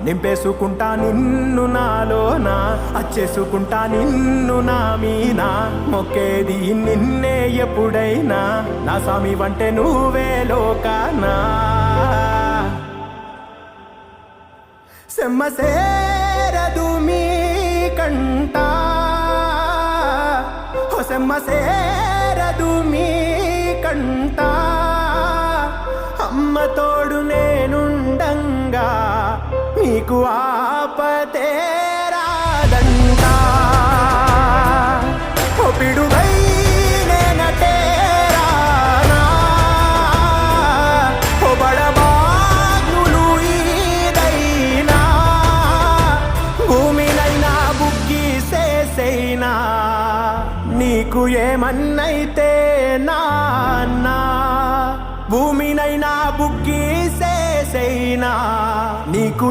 నింపేసుకుంటా నిన్ను నాలోన, అచ్చేసుకుంటా నిన్ను నా మీనా, మొక్కేది నిన్నే ఎప్పుడైనా, నా స్వామి వంటే నువ్వే లోకానా. సెమ్మసేరదు మీ కంట, సెమ్మసేరదు మీ కంట, అమ్మ తోడు నేనుండంగా మీకు ఆపతే రాదంట. ఓ పిడుగై నేనటేరానా, ఓ బడబాగ్నులు ఈదైనా, భూమినైనా బుగ్గి సేసైనా, నీకు ఏమన్నైతే నాన్నా, భూమినైనా బుగ్గి సేసైనా, నీకు